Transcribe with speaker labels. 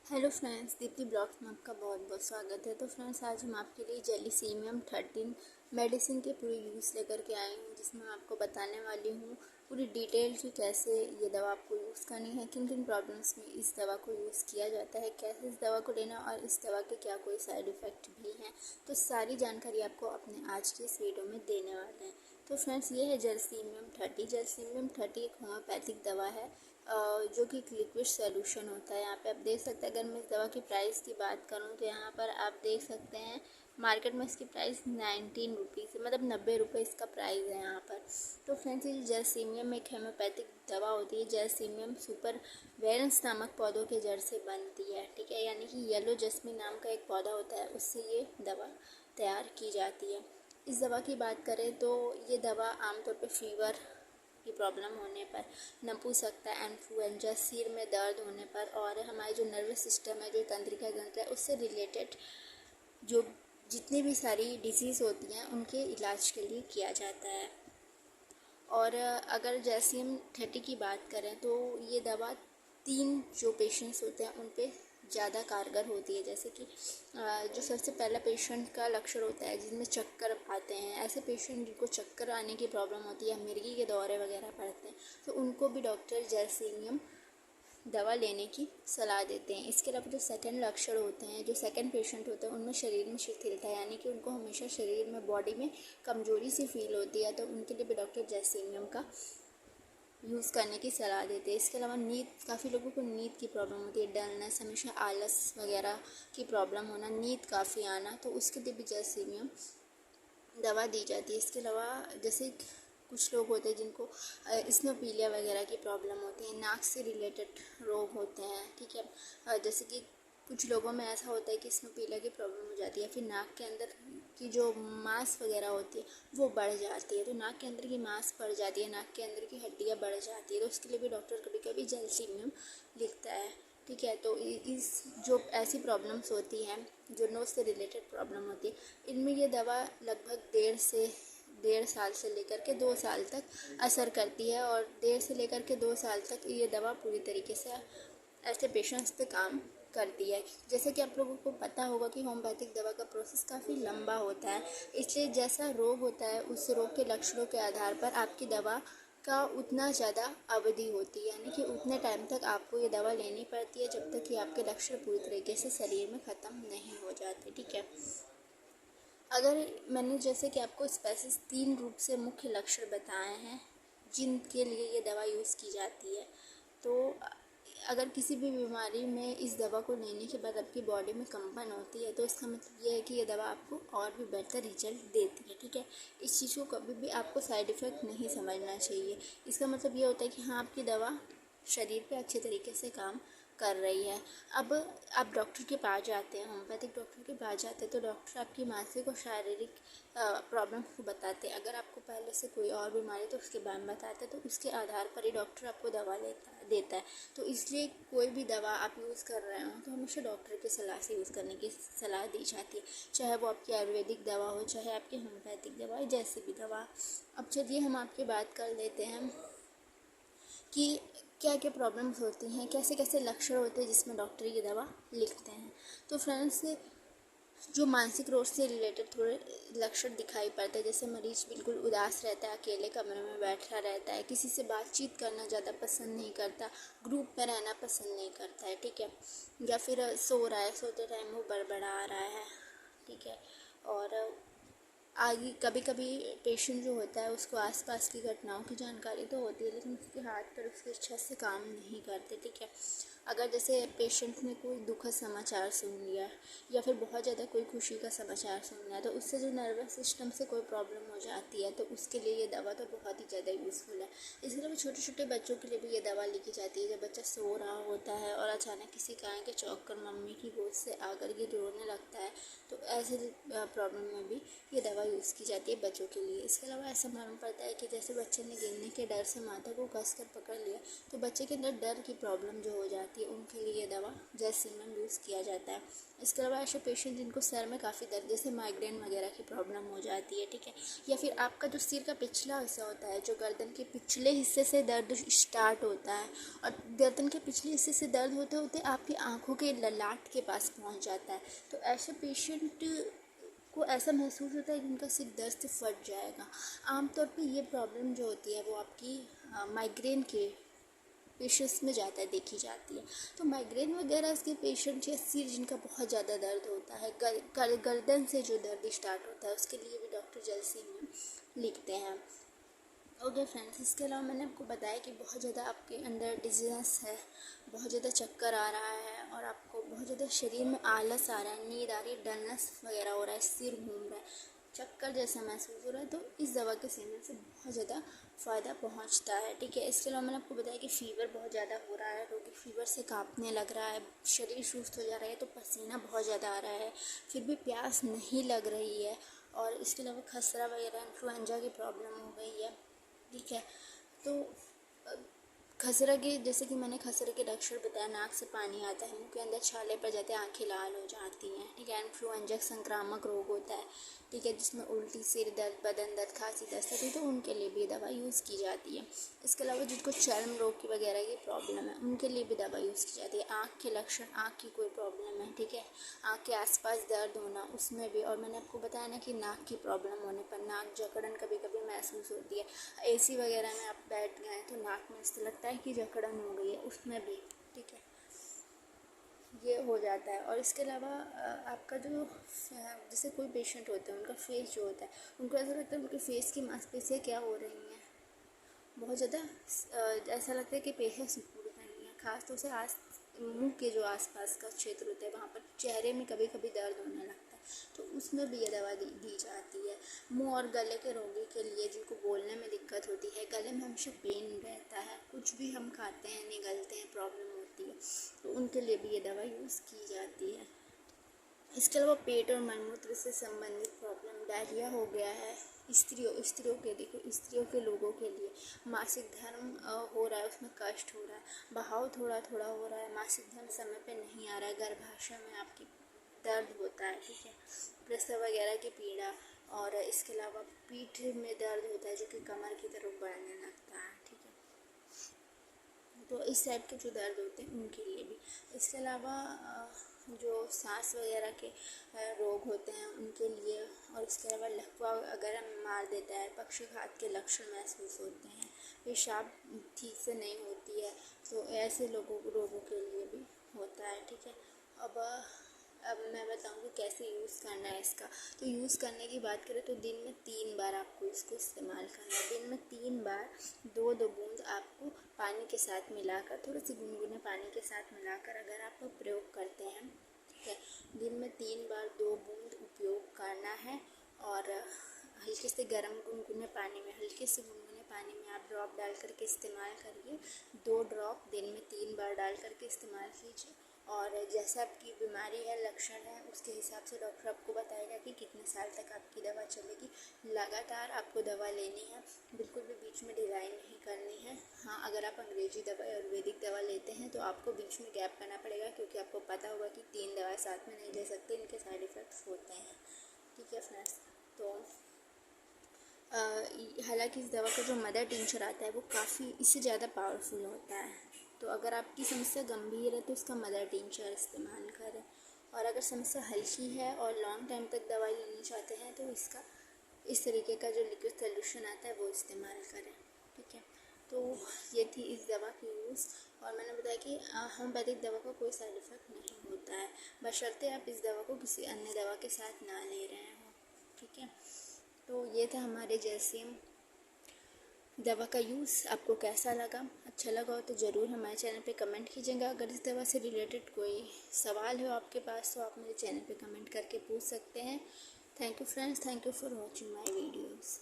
Speaker 1: Hello friends, Deepti blogs में आपका बहुत बहुत स्वागत है। तो फ्रेंड्स, आज हम आपके लिए जेलिसीमियम 13 मेडिसिन के पूरे यूज़ लेकर के आए हैं, जिसमें मैं आपको बताने वाली हूँ पूरी डिटेल कि कैसे ये दवा आपको यूज़ करनी है, किन किन प्रॉब्लम्स में इस दवा को यूज़ किया जाता है, कैसे इस दवा को लेना और इस दवा के क्या कोई साइड इफ़ेक्ट भी हैं। तो सारी जानकारी आपको अपने आज के इस वीडियो में देने वाले हैं। तो फ्रेंड्स, ये है जेलिसीमियम 30। जेलिसीमियम 30 एक होम्योपैथिक दवा है जो कि एक लिक्विड सोल्यूशन होता है। यहाँ पे आप देख सकते हैं, अगर मैं इस दवा की प्राइस की बात करूँ तो यहाँ पर आप देख सकते हैं मार्केट में इसकी प्राइस 19 रुपीज़, मतलब 90 रुपये इसका प्राइस है यहाँ पर। तो फ्रेंड्स, ये जेलिसीमियम एक होम्योपैथिक दवा होती है। जेलिसीमियम सुपर वेरेंस नामक पौधों के जड़ से बनती है, ठीक है। यानी कि येलो जैस्मिन नाम का एक पौधा होता है, उससे ये दवा तैयार की जाती है। इस दवा की बात करें तो ये दवा आमतौर पर फीवर की प्रॉब्लम होने पर, नपुंसकता, इन्फ्लुएंजा, सिर में दर्द होने पर और हमारे जो नर्वस सिस्टम है, जो तंत्रिका तंत्र है, उससे रिलेटेड जो जितनी भी सारी डिसीज़ होती हैं उनके इलाज के लिए किया जाता है। और अगर जेलिसियम 30 की बात करें तो ये दवा 3 जो पेशेंट्स होते हैं उन पे ज़्यादा कारगर होती है। जैसे कि जो सबसे पहला पेशेंट का लक्षण होता है जिनमें चक्कर आते हैं, ऐसे पेशेंट जिनको चक्कर आने की प्रॉब्लम होती है, मिर्गी के दौरे वगैरह पड़ते हैं, तो उनको भी डॉक्टर जेलिसियम दवा लेने की सलाह देते हैं। इसके अलावा जो सेकंड लक्षण होते हैं, जो सेकंड पेशेंट होते हैं, उनमें शरीर में शिथिलता, यानी कि उनको हमेशा शरीर में, बॉडी में कमजोरी सी फील होती है, तो उनके लिए भी डॉक्टर जेलिसियम का यूज़ करने की सलाह देते हैं। इसके अलावा नींद, काफ़ी लोगों को नींद की प्रॉब्लम होती है, डलनेस, हमेशा आलस वगैरह की प्रॉब्लम होना, नींद काफ़ी आना, तो उसके लिए भी जेलिसियम दवा दी जाती है। इसके अलावा जैसे कुछ लोग होते हैं जिनको स्नोपीलिया वगैरह की प्रॉब्लम होती है, नाक से रिलेटेड रोग होते हैं, ठीक है। जैसे कि कुछ लोगों में ऐसा होता है कि स्नोपीलिया की प्रॉब्लम हो जाती है, फिर नाक के अंदर की जो मांस वगैरह होती है वो बढ़ जाती है, तो नाक के अंदर की मांस बढ़ जाती है, नाक के अंदर की हड्डियाँ बढ़ जाती है, तो उसके लिए भी डॉक्टर कभी कभी जेलिसियम लिखता है, ठीक है। तो इस जो ऐसी प्रॉब्लम्स होती हैं, जो नोज से रिलेटेड प्रॉब्लम होती है, इनमें ये दवा लगभग 1.5 साल से लेकर के 2 साल तक असर करती है, और 1.5 से लेकर के 2 साल तक ये दवा पूरी तरीके से ऐसे पेशेंट्स पे काम करती है। जैसे कि आप लोगों को पता होगा कि होम्योपैथिक दवा का प्रोसेस काफ़ी लंबा होता है, इसलिए जैसा रोग होता है उस रोग के लक्षणों के आधार पर आपकी दवा का उतना ज़्यादा अवधि होती है, यानी कि उतने टाइम तक आपको ये दवा लेनी पड़ती है जब तक कि आपके लक्षण पूरी तरीके से शरीर में ख़त्म नहीं हो जाते, ठीक है। अगर मैंने जैसे कि आपको स्पेसिस 3 रूप से मुख्य लक्षण बताए हैं जिनके लिए ये दवा यूज़ की जाती है, तो अगर किसी भी बीमारी में इस दवा को लेने के बाद आपकी बॉडी में कंपन होती है, तो इसका मतलब ये है कि ये दवा आपको और भी बेहतर रिजल्ट देती है, ठीक है। इस चीज़ को कभी भी आपको साइड इफ़ेक्ट नहीं समझना चाहिए। इसका मतलब ये होता है कि हाँ, आपकी दवा शरीर पे अच्छे तरीके से काम कर रही है। अब आप डॉक्टर के पास जाते हैं, होम्योपैथिक डॉक्टर के पास जाते हैं, तो डॉक्टर आपकी मानसिक और शारीरिक प्रॉब्लम को बताते हैं। अगर आपको पहले से कोई और बीमारी तो उसके बारे में बताते हैं, तो उसके आधार पर ही डॉक्टर आपको दवा देता है। तो इसलिए कोई भी दवा आप यूज़ कर रहे हो तो हमेशा डॉक्टर की सलाह से यूज़ करने की सलाह दी जाती है, चाहे वो आपकी आयुर्वेदिक दवा हो, चाहे आपकी होम्योपैथिक दवा हो, जैसी भी दवा। अब चलिए हम आपकी बात कर लेते हैं कि क्या क्या प्रॉब्लम्स होती हैं, कैसे कैसे लक्षण होते हैं जिसमें डॉक्टर ये दवा लिखते हैं। तो फ्रेंड्स, जो मानसिक रोग से रिलेटेड थोड़े लक्षण दिखाई पड़ते हैं, जैसे मरीज बिल्कुल उदास रहता है, अकेले कमरे में बैठा रहता है, किसी से बातचीत करना ज़्यादा पसंद नहीं करता, ग्रुप में रहना पसंद नहीं करता है, ठीक है। या फिर सो रहा है, सोते टाइम वो बड़बड़ा रहा है, ठीक है। और आगे कभी कभी पेशेंट जो होता है उसको आसपास की घटनाओं की जानकारी तो होती है, लेकिन उसके हाथ पर उसके इच्छा से काम नहीं करते, ठीक है। अगर जैसे पेशेंट ने कोई दुखद समाचार सुन लिया या फिर बहुत ज़्यादा कोई खुशी का समाचार सुन लिया, तो उससे जो नर्वस सिस्टम से कोई प्रॉब्लम हो जाती है, तो उसके लिए ये दवा तो बहुत ही ज़्यादा यूज़फुल है। इसके अलावा छोटे छोटे बच्चों के लिए भी ये दवा लिखी जाती है। जब बच्चा सो रहा होता है और अचानक किसी कारण के चौंक कर मम्मी की गोद से आकर के रोने लगता है, तो ऐसे प्रॉब्लम में भी ये दवा यूज़ की जाती है बच्चों के लिए। इसके अलावा ऐसा मालूम पड़ता है कि जैसे बच्चे ने गिरने के डर से माथा को कसकर पकड़ लिया, तो बच्चे के अंदर डर की प्रॉब्लम जो हो जाती आती है उनके लिए ये दवा जैसीमम यूज़ किया जाता है। इसके अलावा ऐसे पेशेंट जिनको सर में काफ़ी दर्द जैसे माइग्रेन वगैरह की प्रॉब्लम हो जाती है, ठीक है, या फिर आपका जो सिर का पिछला हिस्सा होता है, जो गर्दन के पिछले हिस्से से दर्द स्टार्ट होता है और गर्दन के पिछले हिस्से से दर्द होते होते आपकी आँखों के ललाट के पास पहुँच जाता है, तो ऐसे पेशेंट को ऐसा महसूस होता है कि उनका सिर दर्द से फट जाएगा। आमतौर पे ये प्रॉब्लम जो होती है वो आपकी माइग्रेन के पेशेंट्स में ज़्यादा देखी जाती है। तो माइग्रेन वगैरह के पेशेंट या सिर जिनका बहुत ज़्यादा दर्द होता है, गर्दन से जो दर्द स्टार्ट होता है, उसके लिए भी डॉक्टर जैसीमम लिखते हैं। ओके फ्रेंड्स, इसके अलावा मैंने आपको बताया कि बहुत ज़्यादा आपके अंदर डिजीनेस है, बहुत ज़्यादा चक्कर आ रहा है और आपको बहुत ज़्यादा शरीर में आलस आ रहा है, नींद आ रही है, डलनेस वगैरह हो रहा है, सिर घूम रहा है, चक्कर जैसा महसूस हो रहा है, तो इस दवा के सेवन से बहुत ज़्यादा फ़ायदा पहुंचता है, ठीक है। इसके अलावा मैंने आपको बताया कि फ़ीवर बहुत ज़्यादा हो रहा है, क्योंकि फ़ीवर से कांपने लग रहा है, शरीर सुस्त हो जा रहा है, तो पसीना बहुत ज़्यादा आ रहा है, फिर भी प्यास नहीं लग रही है, और इसके अलावा खसरा वगैरह इन्फ्लुएंजा की प्रॉब्लम हो गई है, ठीक है। तो खसरा के जैसे कि मैंने खसरे के लक्षण बताया, नाक से पानी आता है, मुंह के अंदर छाले पड़ जाते हैं, आंखें लाल हो जाती हैं, ठीक है। इन्फ्लुएंजा संक्रामक रोग होता है, ठीक है, जिसमें उल्टी, सिर दर्द, बदन दर्द, खांसी, दस्त होती है, तो उनके लिए भी दवा यूज़ की जाती है। इसके अलावा जिनको चर्म रोग की वगैरह की प्रॉब्लम है, उनके लिए भी दवा यूज़ की जाती है। आँख के लक्षण, आँख की कोई प्रॉब्लम है, ठीक है, आँख के आसपास दर्द होना, उसमें भी, और मैंने आपको बताया ना कि नाक की प्रॉब्लम होने पर नाक जकड़न कभी कभी महसूस होती है, एसी वगैरह में आप बैठ गए तो नाक में ऐसा लगता है कि जकड़न हो गई है, उसमें भी, ठीक है, ये हो जाता है। और इसके अलावा आपका जो जैसे कोई पेशेंट होते हैं, उनका फेस जो होता है, उनको ऐसा लगता है उनके फेस की मांसपेशियाँ क्या हो रही हैं, बहुत ज़्यादा ऐसा लगता है कि पेशेंट सिकुड़ रही हैं, खास तौर से मुंह के जो आसपास का क्षेत्र होता है, वहाँ पर चेहरे में कभी कभी दर्द होने लगता है, तो उसमें भी ये दवा दी जाती है। मुंह और गले के रोगी के लिए, जिनको बोलने में दिक्कत होती है, गले में हमेशा पेन रहता है, कुछ भी हम खाते हैं निगलते हैं, प्रॉब्लम होती है, तो उनके लिए भी ये दवा यूज़ की जाती है। इसके अलावा पेट और मलमूत्र से संबंधित प्रॉब्लम, डायरिया हो गया है, स्त्रियों के, देखो स्त्रियों के लोगों के लिए, मासिक धर्म हो रहा है, उसमें कष्ट हो रहा है, बहाव थोड़ा थोड़ा हो रहा है, मासिक धर्म समय पे नहीं आ रहा है, गर्भाशय में आपकी दर्द होता है, ठीक है, प्रसव वगैरह की पीड़ा, और इसके अलावा पीठ में दर्द होता है जो कि कमर की तरफ बढ़ने लगता है, ठीक है, तो इस टाइप के जो दर्द होते हैं उनके लिए भी। इसके अलावा जो सांस वगैरह के रोग होते हैं उनके लिए, और इसके अलावा लकवा अगर मार देता है, पक्षाघात के लक्षण महसूस होते हैं, पेशाब ठीक से नहीं होती है, तो ऐसे रोगों के लिए भी होता है, ठीक है। अब मैं बताऊंगी कैसे यूज़ करना है इसका। तो यूज़ करने की बात करें तो दिन में 3 बार आपको इसको इस्तेमाल करना है। दिन में 3 बार 2-2 बूंद आपको पानी के साथ मिलाकर, थोड़े से गुनगुने पानी के साथ मिलाकर अगर आप प्रयोग करते हैं, ठीक है, दिन में 3 बार 2 बूंद उपयोग करना है, और हल्के से गर्म गुनगुने पानी में, हल्के से गुनगुने पानी में आप ड्रॉप डाल करके इस्तेमाल करिए। 2 ड्रॉप दिन में 3 बार डाल करके इस्तेमाल कीजिए, और जैसा आपकी बीमारी है, लक्षण है, उसके हिसाब से डॉक्टर आपको बताएगा कि कितने साल तक आपकी दवा चलेगी। लगातार आपको दवा लेनी है, बिल्कुल भी बीच में ढिलाई नहीं करनी है। हाँ, अगर आप अंग्रेजी दवा या आयुर्वेदिक दवा लेते हैं तो आपको बीच में गैप करना पड़ेगा, क्योंकि आपको पता होगा कि 3 दवाएं साथ में नहीं ले सकते, इनके साइड इफ़ेक्ट्स होते हैं, ठीक है फ्रेंड्स। तो हालांकि इस दवा का जो मदर टिंचर आता है वो काफ़ी इससे ज़्यादा पावरफुल होता है, तो अगर आपकी समस्या गंभीर है तो इसका मदर टिंचर इस्तेमाल करें, और अगर समस्या हल्की है और लॉन्ग टाइम तक दवाई लेनी चाहते हैं तो इसका इस तरीके का जो लिक्विड सोल्यूशन आता है वो इस्तेमाल करें, ठीक है। तो ये थी इस दवा की यूज़, और मैंने बताया कि होम्योपैथिक दवा का कोई साइड इफ़ेक्ट नहीं होता है, बशर्ते आप इस दवा को किसी अन्य दवा के साथ ना ले रहे हों, ठीक है। तो ये था हमारे जैसीम दवा का यूज़। आपको कैसा लगा? अच्छा लगा हो तो ज़रूर हमारे चैनल पे कमेंट कीजिएगा। अगर इस दवा से रिलेटेड कोई सवाल हो आपके पास तो आप मेरे चैनल पे कमेंट करके पूछ सकते हैं। Thank you friends, thank you for watching my videos.